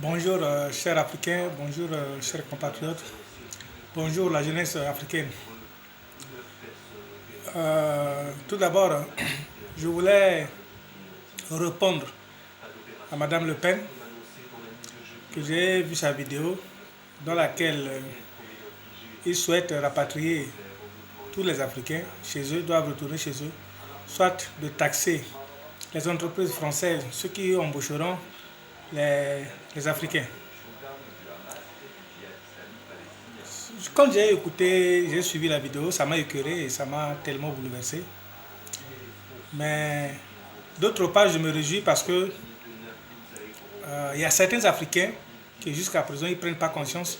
Bonjour chers Africains, bonjour chers compatriotes, bonjour la jeunesse africaine. Tout d'abord, je voulais répondre à Madame Le Pen, que j'ai vu sa vidéo dans laquelle il souhaite rapatrier tous les Africains chez eux, doivent retourner chez eux, soit de taxer les entreprises françaises, ceux qui embaucheront les Africains. Quand j'ai écouté, j'ai suivi la vidéo, ça m'a écœuré et ça m'a tellement bouleversé. Mais d'autre part, je me réjouis parce que il y a certains Africains qui jusqu'à présent ils prennent pas conscience.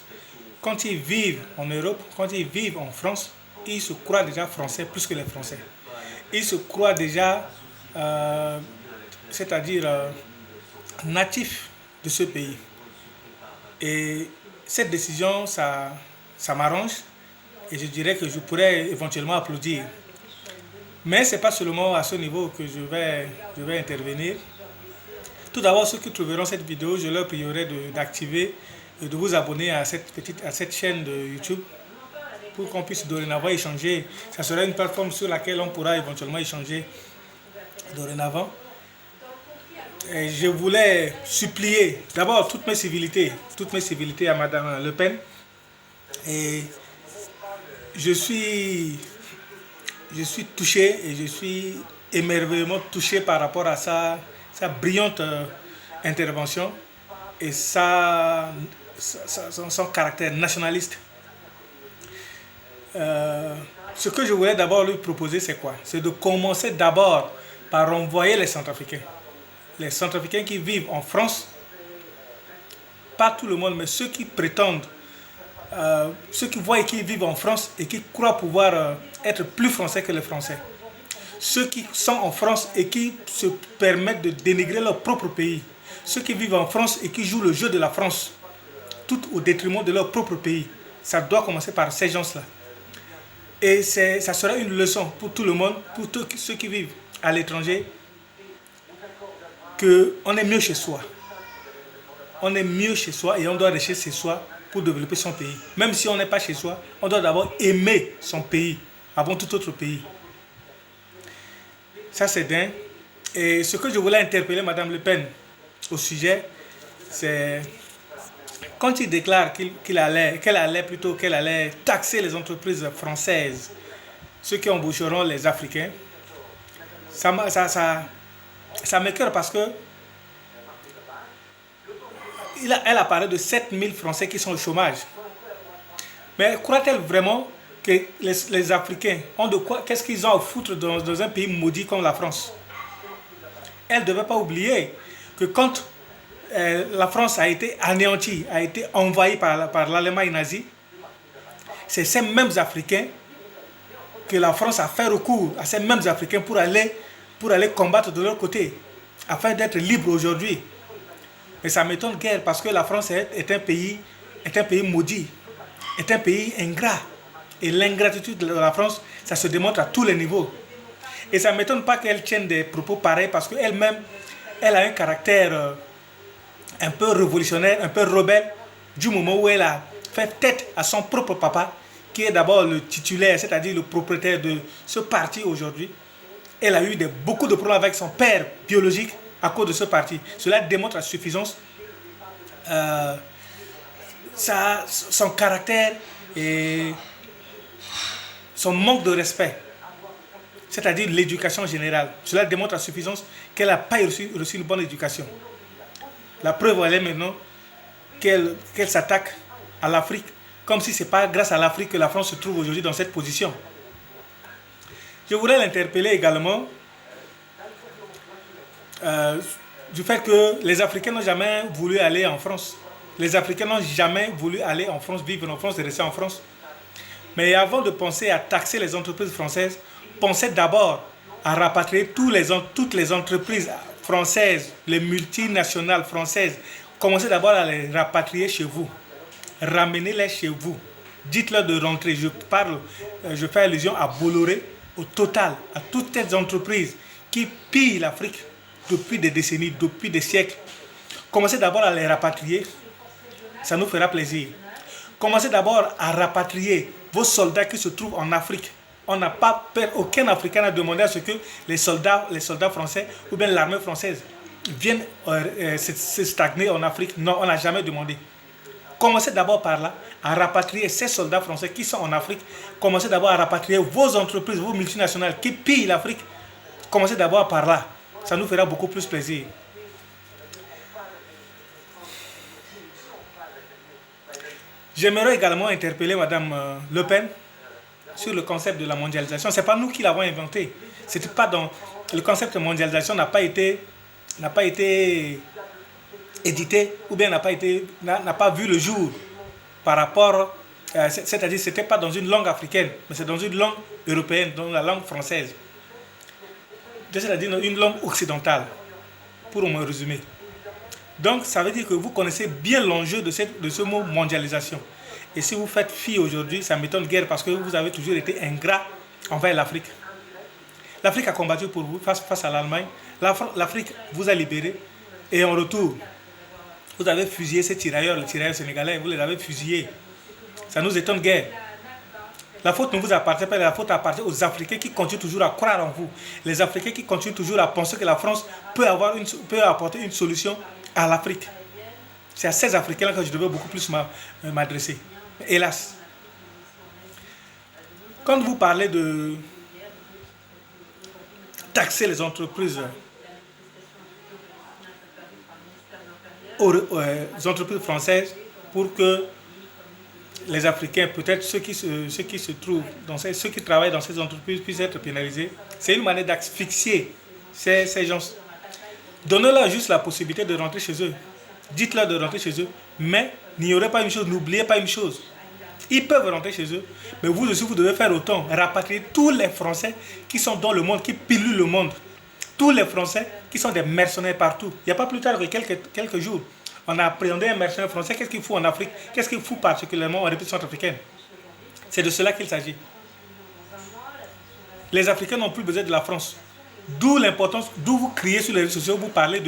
Quand ils vivent en Europe, quand ils vivent en France, ils se croient déjà français plus que les Français. Ils se croient déjà, euh, c'est-à-dire natifs de ce pays. Et cette décision, ça m'arrange et je dirais que je pourrais éventuellement applaudir. Mais ce n'est pas seulement à ce niveau que je vais intervenir. Tout d'abord, ceux qui trouveront cette vidéo, je leur prierai d'activer et de vous abonner à cette chaîne de YouTube pour qu'on puisse dorénavant échanger. Ça sera une plateforme sur laquelle on pourra éventuellement échanger dorénavant. Et je voulais supplier d'abord toutes mes civilités à Madame Le Pen. Et je suis, je suis touché et je suis émerveillement touché par rapport à sa brillante intervention et son caractère nationaliste. Ce que je voulais d'abord lui proposer, c'est quoi? C'est de commencer d'abord par envoyer les Centrafricains. Les Centrafricains qui vivent en France, pas tout le monde, mais ceux qui prétendent, ceux qui voient qu'ils vivent en France et qui croient pouvoir être plus français que les Français. Ceux qui sont en France et qui se permettent de dénigrer leur propre pays. Ceux qui vivent en France et qui jouent le jeu de la France, tout au détriment de leur propre pays. Ça doit commencer par ces gens-là. Et ça sera une leçon pour tout le monde, pour tous ceux qui vivent à l'étranger, qu'on est mieux chez soi. On est mieux chez soi et on doit rester chez soi pour développer son pays. Même si on n'est pas chez soi, on doit d'abord aimer son pays avant tout autre pays. Ça c'est dingue. Et ce que je voulais interpeller Madame Le Pen au sujet, c'est quand il déclare qu'elle allait taxer les entreprises françaises, ceux qui embaucheront les Africains, ça m'écoeure parce que elle a parlé de 7000 Français qui sont au chômage. Mais croit-elle vraiment que les Africains ont de quoi, qu'est-ce qu'ils ont à foutre dans un pays maudit comme la France? Elle ne devait pas oublier que quand la France a été anéantie, a été envahie par l'Allemagne nazie, c'est ces mêmes Africains que la France a fait recours à ces mêmes Africains pour aller combattre de leur côté, afin d'être libre aujourd'hui. Mais ça m'étonne guère parce que la France est un pays maudit, est un pays ingrat. Et l'ingratitude de la France, ça se démontre à tous les niveaux. Et ça ne m'étonne pas qu'elle tienne des propos pareils parce qu'elle-même, elle a un caractère un peu révolutionnaire, un peu rebelle, du moment où elle a fait tête à son propre papa, qui est d'abord le titulaire, c'est-à-dire le propriétaire de ce parti aujourd'hui. Elle a eu beaucoup de problèmes avec son père biologique à cause de ce parti. Cela démontre à suffisance son caractère et son manque de respect, c'est-à-dire l'éducation générale. Cela démontre à suffisance qu'elle n'a pas reçu une bonne éducation. La preuve, elle est maintenant qu'elle s'attaque à l'Afrique, comme si ce n'est pas grâce à l'Afrique que la France se trouve aujourd'hui dans cette position. Je voudrais l'interpeller également du fait que les Africains n'ont jamais voulu aller en France. Les Africains n'ont jamais voulu aller en France, vivre en France et rester en France. Mais avant de penser à taxer les entreprises françaises, pensez d'abord à rapatrier toutes les entreprises françaises, les multinationales françaises. Commencez d'abord à les rapatrier chez vous. Ramenez-les chez vous. Dites-leur de rentrer. Je fais allusion à Bolloré, au Total, à toutes ces entreprises qui pillent l'Afrique, depuis des décennies, depuis des siècles. Commencez d'abord à les rapatrier, ça nous fera plaisir. Commencez d'abord à rapatrier vos soldats qui se trouvent en Afrique. On n'a pas peur, aucun Africain n'a demandé à ce que les soldats français ou bien l'armée française viennent se stagner en Afrique. Non, on n'a jamais demandé. Commencez d'abord par là, à rapatrier ces soldats français qui sont en Afrique. Commencez d'abord à rapatrier vos entreprises, vos multinationales qui pillent l'Afrique. Commencez d'abord par là. Ça nous fera beaucoup plus plaisir. J'aimerais également interpeller Mme Le Pen sur le concept de la mondialisation. Ce n'est pas nous qui l'avons inventé. C'était pas dans, le concept de mondialisation n'a pas été édité ou bien n'a pas vu le jour par rapport, c'est-à-dire c'était pas dans une langue africaine, mais c'est dans une langue européenne, dans la langue française. C'est-à-dire une langue occidentale, pour me résumer. Donc ça veut dire que vous connaissez bien l'enjeu de ce mot mondialisation. Et si vous faites fi aujourd'hui, ça m'étonne guère parce que vous avez toujours été ingrat envers l'Afrique. L'Afrique a combattu pour vous face à l'Allemagne. L'Afrique vous a libéré. Et en retour, vous avez fusillé ces tirailleurs, les tirailleurs sénégalais, vous les avez fusillés. Ça nous étonne guère. La faute ne vous appartient pas, la faute appartient aux Africains qui continuent toujours à croire en vous. Les Africains qui continuent toujours à penser que la France peut apporter une solution à l'Afrique. C'est à ces Africains-là que je devais beaucoup plus m'adresser. Hélas. Quand vous parlez de taxer les entreprises françaises pour que les Africains, peut-être ceux qui travaillent dans ces entreprises puissent être pénalisés, c'est une manière d'asphyxier ces gens. Donnez-leur juste la possibilité de rentrer chez eux. Dites-leur de rentrer chez eux, mais n'ignorez pas une chose, n'oubliez pas une chose. Ils peuvent rentrer chez eux, mais vous aussi, vous devez faire autant. Rapatrier tous les Français qui sont dans le monde, qui pilulent le monde. Tous les Français qui sont des mercenaires partout. Il n'y a pas plus tard que quelques jours, on a appréhendé un mercenaire français. Qu'est-ce qu'il fout en Afrique? Qu'est-ce qu'il fout particulièrement en République centrafricaine? C'est de cela qu'il s'agit. Les Africains n'ont plus besoin de la France. D'où l'importance, d'où vous criez sur les réseaux sociaux, vous parlez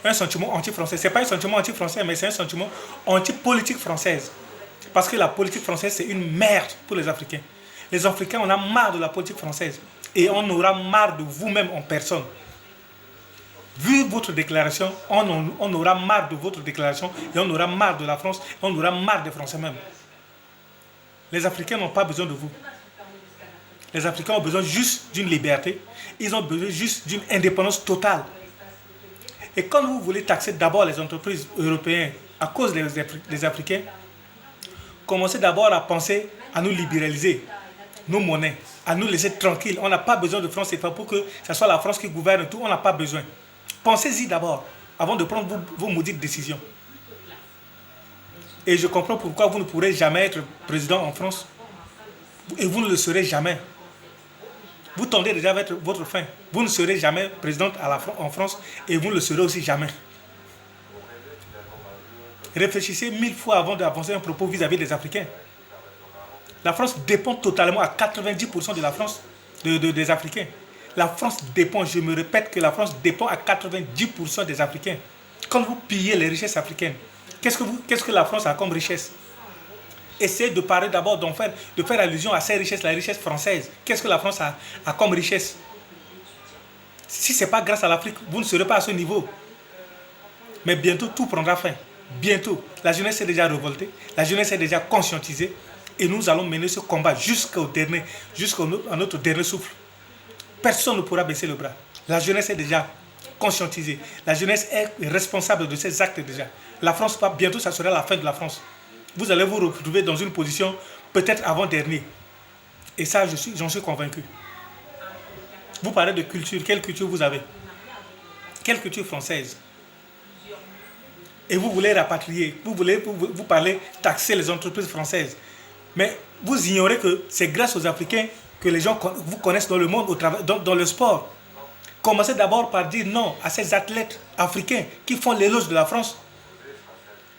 d'un sentiment anti-français. Ce n'est pas un sentiment anti-français, mais c'est un sentiment anti-politique française. Parce que la politique française, c'est une merde pour les Africains. Les Africains, on a marre de la politique française. Et on aura marre de vous-même en personne. Vu votre déclaration, on aura marre de votre déclaration et on aura marre de la France, on aura marre des Français même. Les Africains n'ont pas besoin de vous. Les Africains ont besoin juste d'une liberté. Ils ont besoin juste d'une indépendance totale. Et quand vous voulez taxer d'abord les entreprises européennes à cause des Africains, commencez d'abord à penser à nous libéraliser nos monnaies, à nous laisser tranquilles. On n'a pas besoin de France CFA pour que ce soit la France qui gouverne tout. On n'a pas besoin. Pensez-y d'abord, avant de prendre vos maudites décisions. Et je comprends pourquoi vous ne pourrez jamais être président en France. Et vous ne le serez jamais. Vous tendez déjà vers votre fin. Vous ne serez jamais présidente en France et vous ne le serez aussi jamais. Réfléchissez 1000 fois avant d'avancer un propos vis-à-vis des Africains. La France dépend totalement à 90% de la France, des Africains. La France dépend, je me répète que la France dépend à 90% des Africains. Quand vous pillez les richesses africaines, qu'est-ce que la France a comme richesse? Essayez de parler d'abord, de faire allusion à ces richesses, la richesse française. Qu'est-ce que la France a comme richesse? Si ce n'est pas grâce à l'Afrique, vous ne serez pas à ce niveau. Mais bientôt, tout prendra fin. Bientôt. La jeunesse est déjà révoltée. La jeunesse est déjà conscientisée. Et nous allons mener ce combat jusqu'à notre dernier souffle. Personne ne pourra baisser le bras. La jeunesse est déjà conscientisée. La jeunesse est responsable de ses actes déjà. La France, bientôt, ça sera la fin de la France. Vous allez vous retrouver dans une position peut-être avant-dernier. Et ça, j'en suis convaincu. Vous parlez de culture. Quelle culture vous avez? Quelle culture française? Et vous voulez rapatrier. Vous parlez taxer les entreprises françaises. Mais vous ignorez que c'est grâce aux Africains que les gens vous connaissent dans le monde, dans le sport. Commencez d'abord par dire non à ces athlètes africains qui font l'éloge de la France.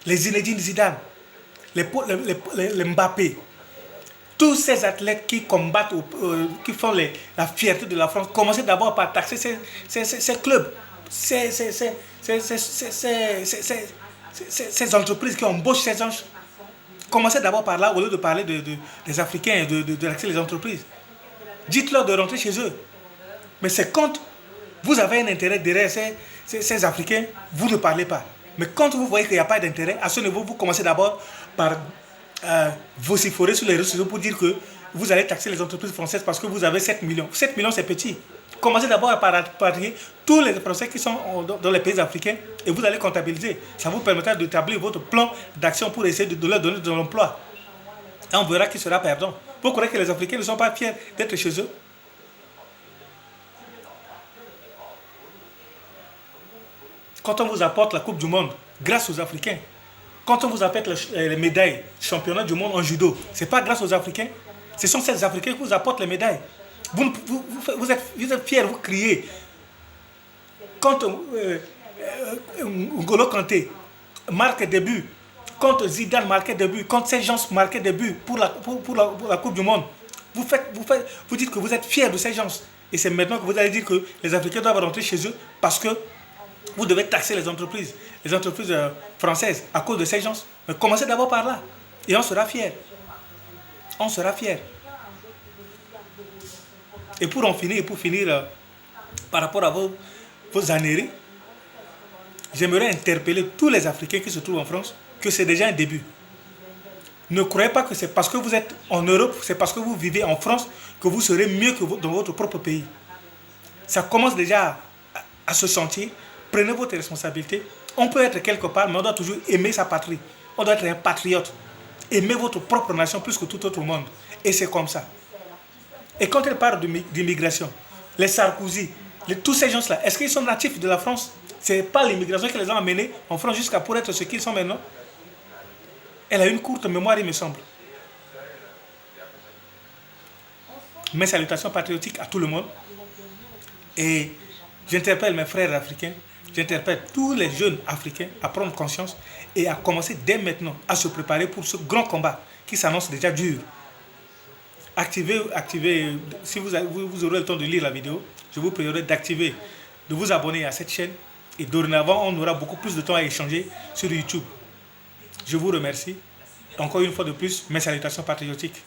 Les Zinedine Zidane, les Mbappé, tous ces athlètes qui combattent, qui font la fierté de la France. Commencez d'abord par taxer ces clubs. ces entreprises qui embauchent ces gens, commencez d'abord par là au lieu de parler des Africains et de l'accès des entreprises. Dites-leur de rentrer chez eux. Mais c'est quand vous avez un intérêt derrière ces Africains, vous ne parlez pas. Mais quand vous voyez qu'il n'y a pas d'intérêt, à ce niveau, vous commencez d'abord par vociférer sur les réseaux sociaux pour dire que vous allez taxer les entreprises françaises parce que vous avez 7 millions. 7 millions, c'est petit. Commencez d'abord par attirer tous les Français qui sont dans les pays africains et vous allez comptabiliser. Ça vous permettra d'établir votre plan d'action pour essayer de leur donner de l'emploi. Et on verra qui sera perdant. Vous croyez que les Africains ne sont pas fiers d'être chez eux? Quand on vous apporte la Coupe du Monde, grâce aux Africains, quand on vous apporte les médailles, championnat du monde en judo, ce n'est pas grâce aux Africains. Ce sont ces Africains qui vous apportent les médailles. Vous êtes fiers, vous criez. Quand N'Golo Kanté marque des buts, quand Zidane marquait des buts, quand ces gens marquaient des buts pour la Coupe du Monde, vous dites que vous êtes fiers de ces gens. Et c'est maintenant que vous allez dire que les Africains doivent rentrer chez eux parce que vous devez taxer les entreprises françaises à cause de ces gens. Mais commencez d'abord par là. Et on sera fiers. On sera fiers. Et pour finir, par rapport à vos âneries, j'aimerais interpeller tous les Africains qui se trouvent en France que c'est déjà un début. Ne croyez pas que c'est parce que vous êtes en Europe, c'est parce que vous vivez en France que vous serez mieux que dans votre propre pays. Ça commence déjà à se sentir. Prenez votre responsabilité. On peut être quelque part, mais on doit toujours aimer sa patrie. On doit être un patriote. Aimez votre propre nation plus que tout autre monde. Et c'est comme ça. Et quand elle parle d'immigration, les Sarkozy, tous ces gens-là, est-ce qu'ils sont natifs de la France? Ce n'est pas l'immigration qui les a amenés en France jusqu'à pour être ce qu'ils sont maintenant. Elle a une courte mémoire, il me semble. Mes salutations patriotiques à tout le monde. Et j'interpelle mes frères africains, j'interpelle tous les jeunes africains à prendre conscience et à commencer dès maintenant à se préparer pour ce grand combat qui s'annonce déjà dur. Activez, si vous aurez le temps de lire la vidéo, je vous prierai d'activer, de vous abonner à cette chaîne et dorénavant, on aura beaucoup plus de temps à échanger sur YouTube. Je vous remercie. Encore une fois de plus, mes salutations patriotiques.